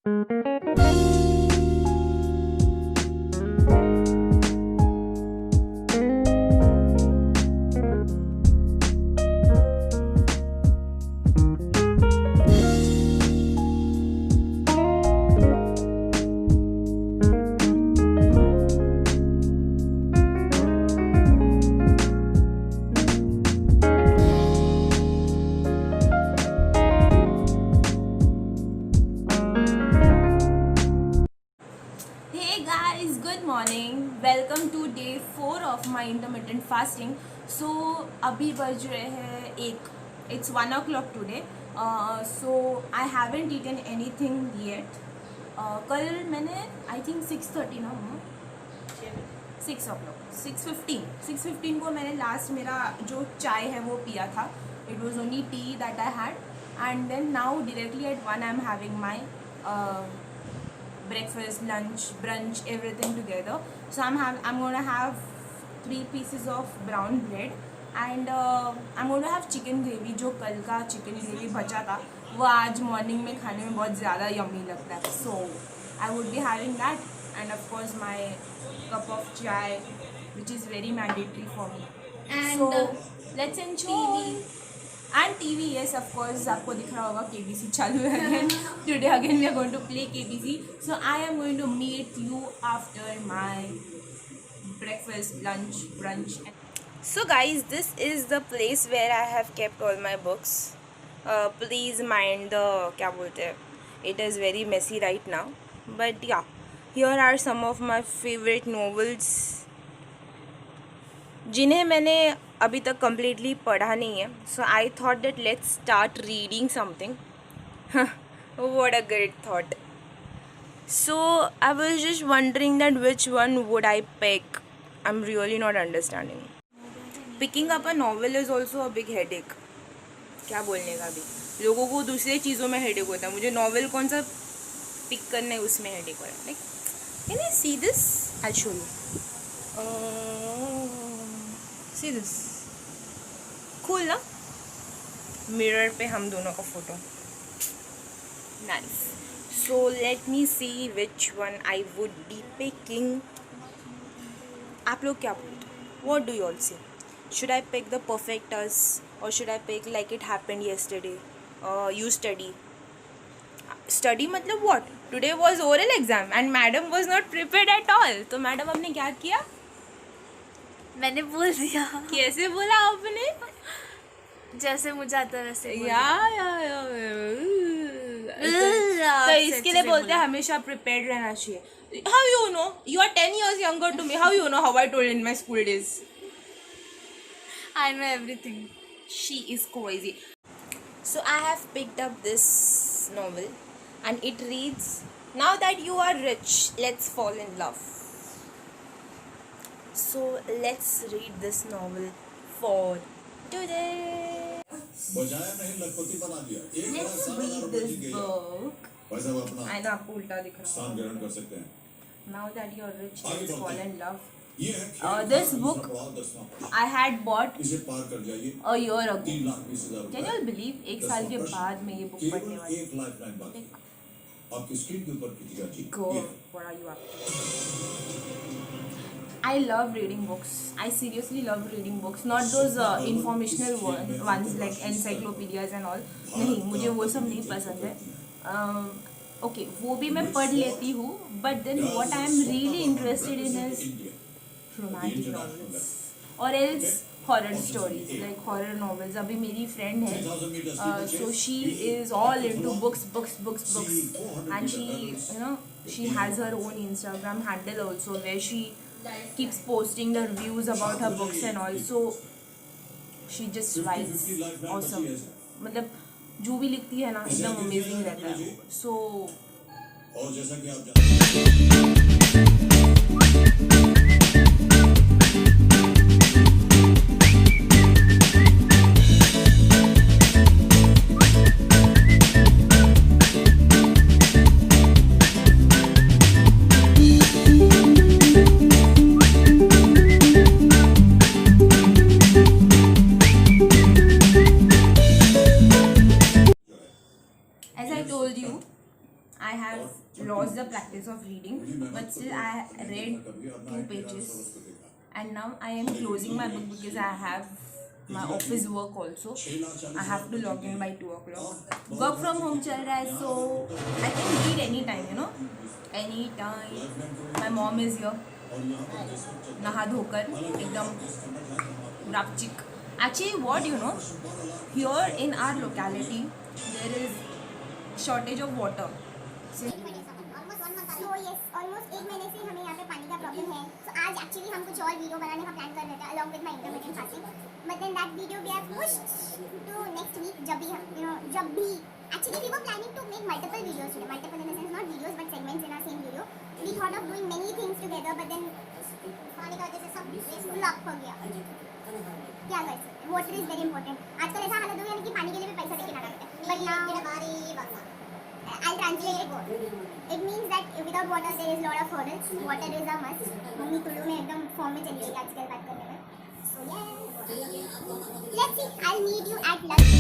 Hey guys, good morning. Welcome to day 4 of my intermittent fasting. So अभी बज रहे हैं एक. It's 1 o'clock today. So I haven't eaten anything yet. कल मैंने I think 6:30 ना 6 o'clock 6:15 को मैंने लास्ट मेरा जो चाय है वो पिया था. It was only tea that I had, and then now directly at 1 I'm having my breakfast, lunch, brunch, everything together. So I'm gonna have 3 pieces of brown bread, and I'm gonna have chicken gravy. जो कल का chicken gravy बचा था वो आज morning में खाने में बहुत ज़्यादा yummy लगता है. So I would be having that, and of course my cup of chai, which is very mandatory for me. And so let's enjoy. TV. And TV, yes, of course. आपको दिख रहा होगा KBC चालू है again. Today again we are going to play KBC. So I am going to meet you after my breakfast, lunch, brunch. So guys, this is the place where I have kept all my books. Please mind the क्या बोलते हैं. It is very messy right now, but yeah, here are some of my favorite novels जिन्हें मैंने अभी तक completely पढ़ा नहीं है. So I thought that let's start reading something. What a great thought. So I was just wondering that which one would I pick. I'm really not understanding. Picking up a novel is also a big headache. क्या बोलने का अभी. लोगों को दूसरे चीज़ों में headache होता है. मुझे novel कौन सा pick करना है उसमें headache हो रहा है. Like, can you see this? I'll show you. See this. Cool ना? Mirror पे हम दोनों का photo. Nice. So let me see which one I would be picking. आप लोग क्या बोलते हो? What do you all say? Should I pick The Perfect Us, or should I pick Like It Happened Yesterday? You study. Study मतलब what? Today was oral exam and madam was not prepared at all. तो madam आपने क्या किया? मैंने बोल दिया. कैसे बोला आपने? जैसे मुझे आता है वैसे बोल तो इसके लिए बोलते हैं हमेशा प्रिपेयर्ड रहना चाहिए. How you know? You are 10 years younger to me. How you know how I told in my school days? I know everything. She is crazy. So I have picked up this novel, and it reads, "Now that you are rich, let's fall in love." So let's read this novel for today. बजाया नहीं लखपति बना दिया. Let's read this book. वैसे वो अपना I know आपको उल्टा दिख रहा स्थान है. ग्रहण कर सकते हैं. Now that you are rich, let's fall in love. ये है This book I had bought इसे पार कर जाइए. a year ago. 3,20,000 Can you all believe? एक साल के बाद मैं ये बुक पढ़ने वाली हूँ. एक लाइफलाइन बाकी. आपकी स्क्रीन के ऊपर कृतिका जी. God, what are you up to? I love reading books. I seriously love reading books. Not those informational ones like encyclopedias and all. नहीं, मुझे वो सब नहीं पसंद है. Okay, वो भी मैं पढ़ लेती हूँ. But then what I am really interested in is romantic novels or else horror stories, like horror novels. अभी मेरी friend है, so she is all into books, and she has her own Instagram handle also where she keeps posting the reviews about her books and all. So she just writes awesome. मतलब जो भी लिखती है ना एकदम amazing रहता है. So और जैसा कि आप जानते I have lost the practice of reading, but still I read 2 pages, and now I am closing my book because I have my office work also. I have to log in by 2 o'clock. Work from home चल रहा है, so I can read anytime, you know, anytime. My mom is here. नहा धोकर एकदम रापचिक. Actually, what you know, here in our locality there is shortage of water. Almost 1 महीने से हमें यहाँ पे पानी का प्रॉब्लम है. तो आज एक्चुअली हम कुछ और वीडियो बनाने का प्लान कर रहे थे along with my intermediate fasting, but then that video we have pushed to next week. जब भी हम जब भी actually we were planning to make multiple videos today, multiple in the sense not videos but segments in our same video. We thought of doing many things together, but then पानी का वजह से सब ब्लॉक हो गया. क्या कर सकते, वाटर इज वेरी इंपॉर्टेंट. आजकल ऐसा हालत हो गया कि पानी के लिए भी पैसा देके लाना पड़ता है. But now I'll translate it. It means that without water there is lot of hurdles. Water is a must. Mummy Tulu में एकदम फॉर्म में चली गई आजकल बात करने में. So yeah. Let's see. I'll meet you at lunch.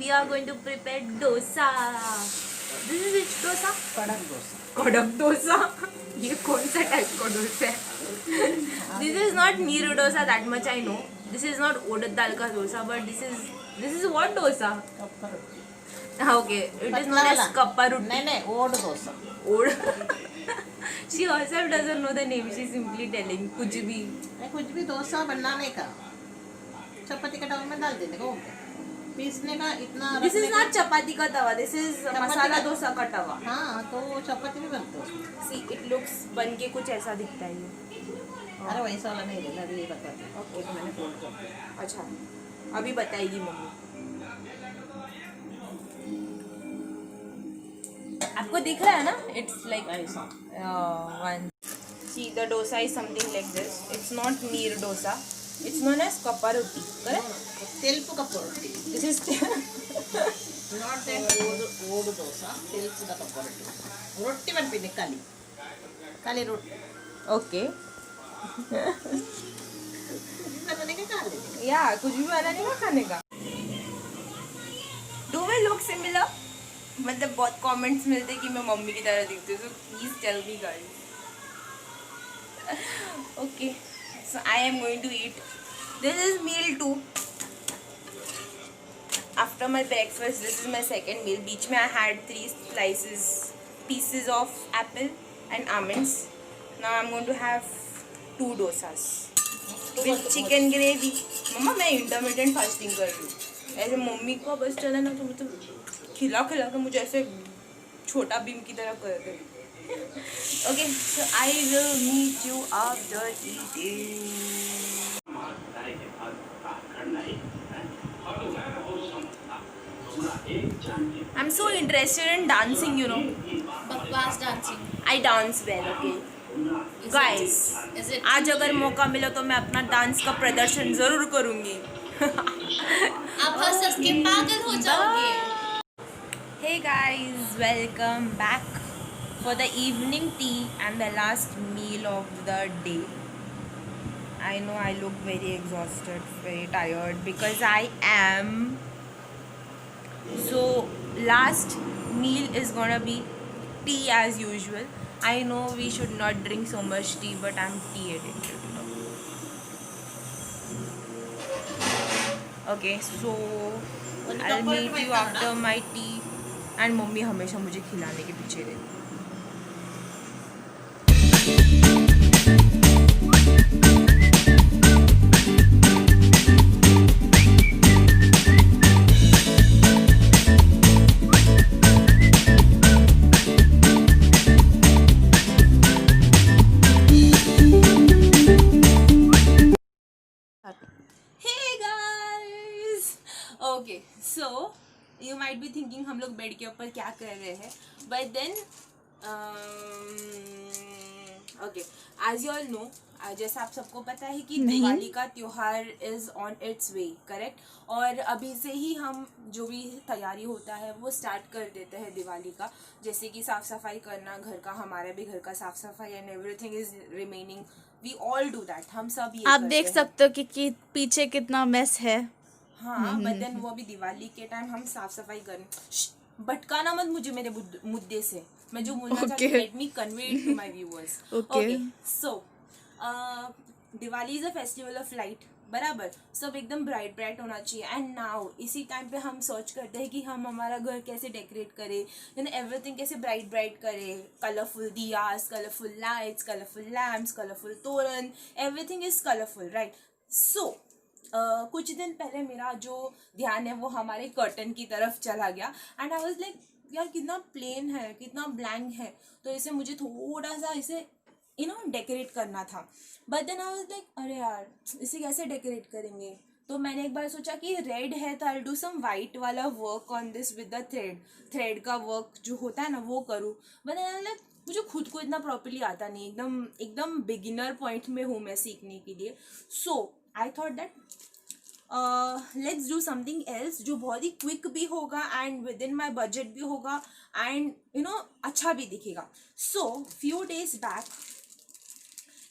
We are going to prepare dosa. This is which dosa? कड़क डोसा. ये कौन सा टाइप का डोसा है? This is not neer dosa, that much I know. This is not urad dal ka dosa, but this is what dosa? Okay, it is known as kappa roti. नहीं ओड dosa. Od. She herself doesn't know the name. She is simply telling कुछ भी. कुछ भी डोसा बनाने का चपाती का तवा में डाल देने का, ओके. पीसने का इतना. This is not chapati ka tawa. This is masala का- dosa ka tawa. हाँ तो वो चपाती भी बनते उसमें. See, it looks बन के कुछ ऐसा दिखता है ये. अरे वैसा वाला नहीं देना, अभी ये बताते हैं. Okay. तो मैंने फोल्ड कर दिया. अच्छा, अभी बताएगी मम्मी. आपको दिख रहा है ना? It's like ऐसा. one. See, the dosa is something like this. It's not neer dosa. It's known as kappa roti. Correct? తెలుపు కప్పొరటి. This is నాట్ దట్ ఓడ్ దోస, తెలుపు ద కప్పొరటి. రొట్టి बनपिने काली काली रोटी. okay. बनाने का खा लेंगे. Yeah, कुछ भी बनाने का खाने का. Do we look similar? मतलब बहुत comments मिलते कि मैं मम्मी की तरह दिखती हूँ. So please tell me guys. Okay. So I am going to eat. This is meal 2. After my breakfast, this is my second meal. बीच में I had 3 pieces of apple and almonds. Now I'm going to have 2 dosas with chicken gravy. मम्मा मैं intermittent fasting कर रही हूँ. ऐसे mummy को बस चला ना तो मतलब खिला के मुझे ऐसे छोटा भीम की तरह कर दे. Okay, so I will meet you after eating. I'm so interested in dancing, you know. बकवास dancing. I dance well, okay. Guys, Is it आज अगर मौका मिला तो मैं अपना डांस का प्रदर्शन जरूर करूँगी. आप हंस के पागल हो जाओगे. Hey guys, welcome back for the evening tea and the last meal of the day. I know I look very exhausted, very tired because I am. So last meal is gonna be tea as usual. I know we should not drink so much tea, but I'm tea addicted, you know. Okay, so I'll meet you after my tea. And mummy हमेशा मुझे खिलाने के पीछे रहती है. Okay so you might be thinking हम लोग bed के ऊपर क्या कर रहे हैं, but then okay as you all know, जैसा आप सबको पता है कि दिवाली का त्योहार is on its way, correct. और अभी से ही हम जो भी तैयारी होता है वो स्टार्ट कर देते हैं दिवाली का, जैसे कि साफ सफाई करना घर का, हमारा भी घर का साफ सफाई and everything is remaining, we all do that, हम सब ये आप करते देख हैं। सकते हो कि पीछे कितना मेस है। हाँ बट देन वो भी दिवाली के टाइम हम साफ सफाई करें। भटकाना मत मुझे मेरे मुद्दे से, मैं जो बोलना चाहती हूँ, let me convey it to my viewers. Okay so Diwali is a festival of light, बराबर, सब एकदम ब्राइट ब्राइट होना चाहिए। एंड नाउ इसी टाइम पे हम सर्च करते हैं कि हम हमारा घर कैसे डेकोरेट करें, यानी एवरीथिंग कैसे ब्राइट ब्राइट करें, colourful diyas, colourful lights, colourful lamps, colourful तोरण, एवरीथिंग इज कलरफुल, राइट। सो कुछ दिन पहले मेरा जो ध्यान है वो हमारे कर्टन की तरफ चला गया एंड आई वाज लाइक यार कितना प्लेन है, कितना ब्लैंक है, तो इसे मुझे थोड़ा सा इसे डेकोरेट करना था। But then I was like अरे यार इसे कैसे डेकोरेट करेंगे, तो मैंने एक बार सोचा कि रेड है तो आई डू सम वाइट वाला work on this with the thread का वर्क जो होता है ना वो करूँ। बट देन लाइक मुझे खुद को इतना प्रॉपर्ली आता नहीं, एकदम बिगिनर पॉइंट में हूँ मैं सीखने के लिए। So I thought that let's do something else जो बहुत ही क्विक भी होगा and within my budget भी होगा एंड अच्छा भी दिखेगा। सो फ्यू डेज बैक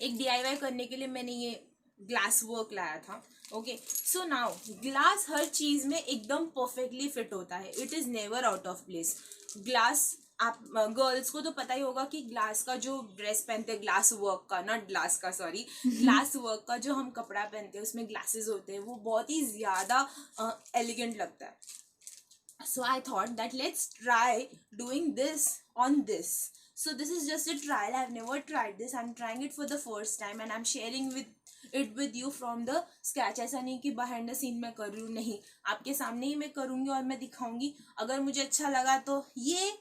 एक DIY करने के लिए मैंने ये ग्लास वर्क लाया था। ओके सो नाउ ग्लास हर चीज में एकदम परफेक्टली फिट होता है, it is never out of place. Glass आप गर्ल्स को तो पता ही होगा कि ग्लास का जो ड्रेस पहनते हैं, ग्लास वर्क का, नॉट ग्लास का सॉरी, ग्लास वर्क का जो हम कपड़ा पहनते हैं उसमें ग्लासेस होते हैं, वो बहुत ही ज़्यादा एलिगेंट लगता है। So I thought that let's try doing this on this. So this is just a trial. I have never tried this. I'm trying it for the first time and I'm sharing it with you from the sketch. ऐसा नहीं कि behind the scene मैं कर रही हूँ, नहीं, आपके सामने ही मैं करूँगी और मैं दिखाऊंगी। अगर मुझे अच्छा लगा तो ये,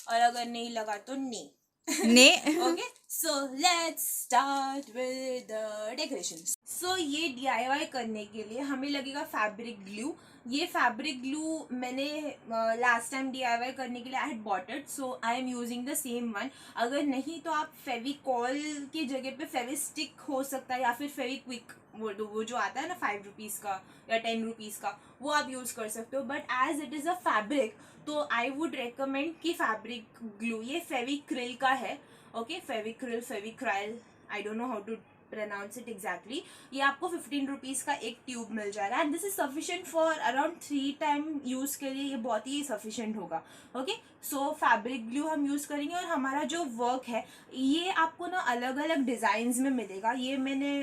और अगर नहीं लगा तो नहीं। Okay so let's start with the decorations. So ये DIY करने के लिए हमें लगेगा फैब्रिक ग्लू। ये फैब्रिक ग्लू मैंने लास्ट टाइम DIY करने के लिए I had bought it, so I am using the same one. अगर नहीं तो आप फेविकॉल की जगह पे फेविस्टिक हो सकता है, या फिर फेविक्विक वो जो आता है ना 5 रुपीज़ का या 10 रुपीज़ का, वो आप यूज़ कर सकते हो। But as it is a fabric तो आई वुड रेकमेंड कि फैब्रिक ग्लू, ये फेविक्रिल का है। Okay Fevicryl, I don't know how to pronounce it exactly। ये आपको 15 रुपीज़ का एक ट्यूब मिल जाएगा and this is sufficient for around 3 time use के लिए, ये बहुत ही सफिशिएंट होगा। ओके सो फैब्रिक ग्लू हम यूज़ करेंगे और हमारा जो वर्क है ये आपको ना अलग अलग डिज़ाइंस में मिलेगा। ये मैंने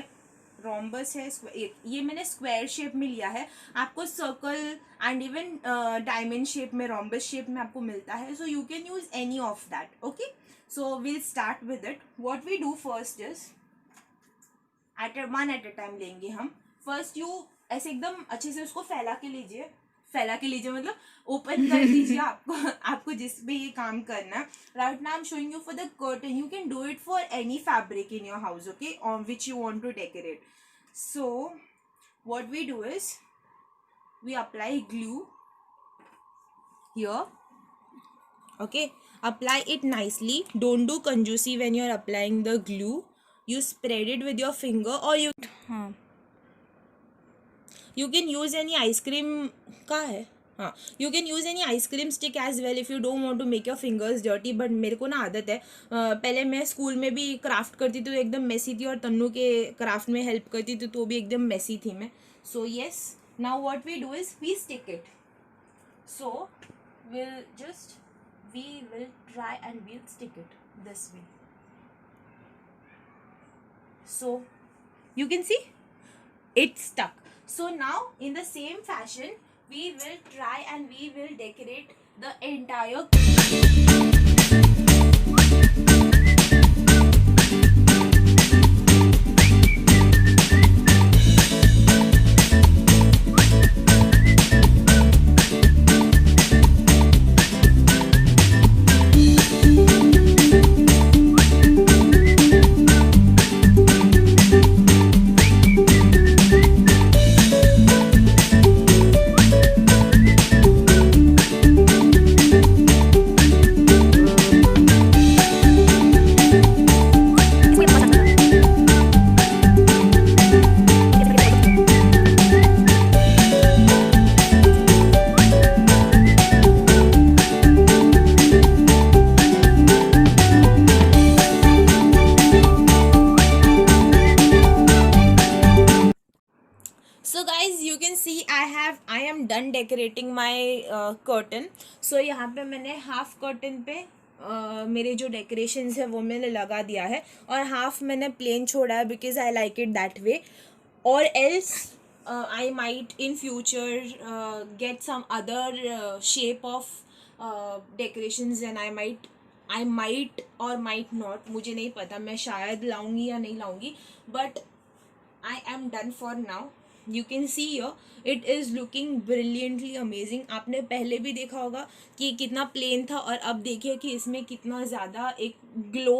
रोम्बस है, ये मैंने स्क्वायर शेप में लिया है, आपको circle and even diamond shape में, रोम्बस शेप में आपको मिलता है। So you can use any of that. Okay so will start with it. What we do first is one at a time लेंगे हम। फर्स्ट यू ऐसे एकदम अच्छे से उसको फैला के लीजिए मतलब ओपन कर लीजिए आपको जिस पे ये काम करना। Right now I am showing you for the curtain, you can do it for any fabric in your house, okay, on which you want to decorate. So what we do is we apply glue here, okay, apply it nicely, don't do कंजूसी when you are applying the glue, you spread it with your finger or you can use any ice cream का है, हाँ, you can use any ice cream stick as well if you don't want to make your fingers dirty। but मेरे को ना आदत है, पहले मैं स्कूल में भी क्राफ्ट करती थी तो एकदम मेसी थी, और तन्नू के क्राफ्ट में हेल्प करती थी तो भी एकदम मेसी थी मैं। So yes, now what we do is we stick it. So we will try and we'll stick it this way. So you can see it stuck. So now in the same fashion we will try and we will decorate the entire done decorating my curtain. So यहाँ पे मैंने half curtain पे मेरे जो decorations है वो मैंने लगा दिया है और हाफ मैंने प्लेन छोड़ा है because I like it that way. और else I might in future get some other shape of decorations and I might or might not, मुझे नहीं पता मैं शायद लाऊंगी या नहीं लाऊंगी, but I am done for now. You can see here it is looking brilliantly amazing. आपने पहले भी देखा होगा कि कितना प्लेन था और अब देखिए कि इसमें कितना ज़्यादा एक ग्लो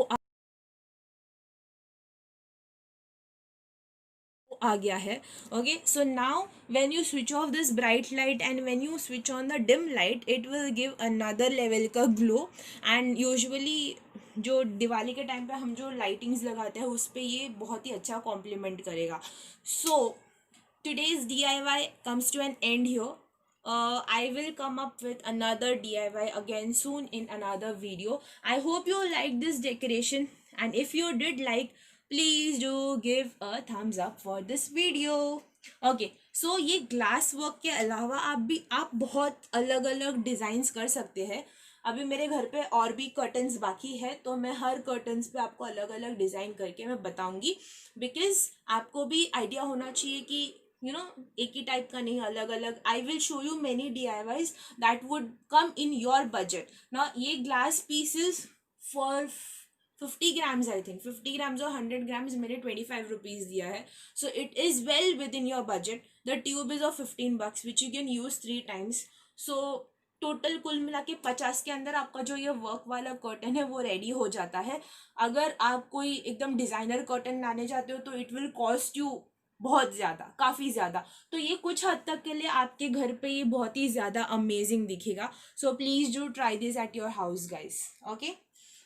आ गया है. Okay, so now when you switch off this bright light and when you switch on the dim light it will give another level का ग्लो. एंड यूजुअली जो दिवाली के टाइम पे हम जो लाइटिंग्स लगाते हैं उस पर ये बहुत ही अच्छा कॉम्प्लीमेंट करेगा. सो today's DIY comes to an end here. I will come up with another DIY again soon in another video. I hope you liked this decoration and if you did like, please do give a thumbs up for this video. Okay, so ये glass work के अलावा आप बहुत अलग अलग designs कर सकते हैं. अभी मेरे घर पे और भी कर्टन्स बाकी है तो मैं हर कर्टन्स पे आपको अलग अलग डिज़ाइन करके मैं बताऊंगी बिकॉज आपको भी आइडिया होना चाहिए कि एक ही टाइप का नहीं, अलग अलग. I will show you many DIYs that would come in your budget. ना ये glass pieces for 50 grams I think 50 grams और 100 grams मेरे 25 rupees दिया है. So it is well with in your budget. The tube is of $15 which you can use 3 times. So total कुल मिला के 50 के अंदर आपका जो ये वर्क वाला कर्टन है वो रेडी हो जाता है. अगर आप कोई एकदम डिज़ाइनर कर्टन लाने जाते हो तो इट विल कॉस्ट यू बहुत ज़्यादा, काफ़ी ज़्यादा. तो ये कुछ हद तक के लिए आपके घर पे ये बहुत ही ज़्यादा अमेजिंग दिखेगा. So please do try this at your house guys. Okay,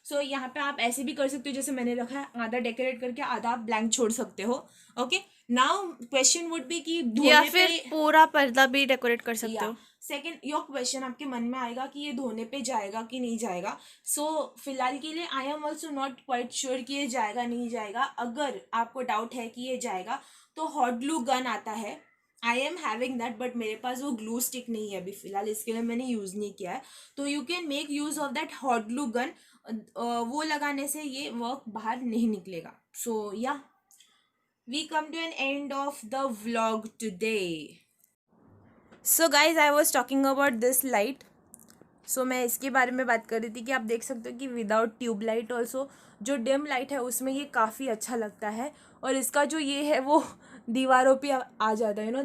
so यहाँ पे आप ऐसे भी कर सकते हो जैसे मैंने रखा है, आधा डेकोरेट करके आधा आप ब्लैंक छोड़ सकते हो. Okay, now question would be कि या फिर पूरा पर्दा भी डेकोरेट कर सकते हो. सेकेंड योर क्वेश्चन आपके मन में आएगा कि ये धोने पे जाएगा कि नहीं जाएगा. सो फिलहाल के लिए I am also not quite sure कि ये जाएगा नहीं जाएगा. अगर आपको डाउट है कि ये जाएगा तो हॉट ग्लू गन आता है. I am having that but मेरे पास वो ग्लू स्टिक नहीं है अभी फिलहाल, इसके लिए मैंने यूज़ नहीं किया है. तो you can make use of that hot glue gun. वो लगाने से ये वर्क बाहर नहीं निकलेगा. सो या we come to an end of the vlog today. So guys I was talking about this light. So मैं इसके बारे में बात कर रही थी कि आप देख सकते हो कि विदाउट ट्यूब लाइट ऑल्सो जो डिम लाइट है उसमें ये काफ़ी अच्छा लगता है. और इसका जो ये है वो दीवारों पे आ जाता है.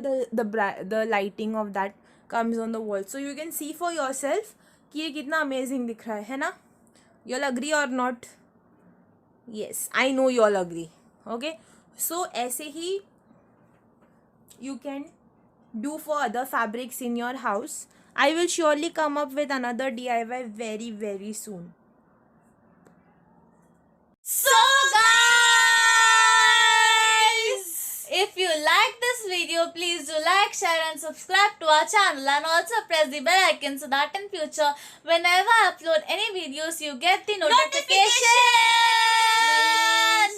The lighting of that comes on the wall. So you can see for yourself कि ये कितना अमेजिंग दिख रहा है ना. यू ऑल अग्री और not? Yes, I know you all agree. Okay, so ऐसे ही you can do for other fabrics in your house. I will surely come up with another DIY very very soon. So guys, if you like this video, please do like, share and subscribe to our channel and also press the bell icon so that in future whenever I upload any videos you get the notification.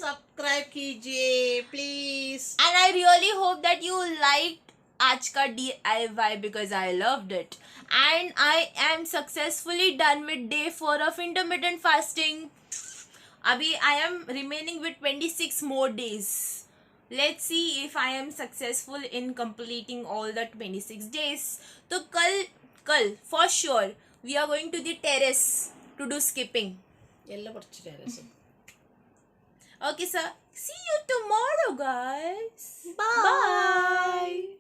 Subscribe कीजिए please. And I really hope that you liked आज का DIY because I loved it. And I am successfully done with day 4 of intermittent fasting. अभी I am remaining with 26 more days. Let's see if I am successful in completing all the 26 days. तो कल for sure we are going to the terrace to do skipping. ಎಲ್ಲ ಬರ್ತಿದ್ದಾರೆ. Okay, sir. See you tomorrow, guys. Bye. Bye.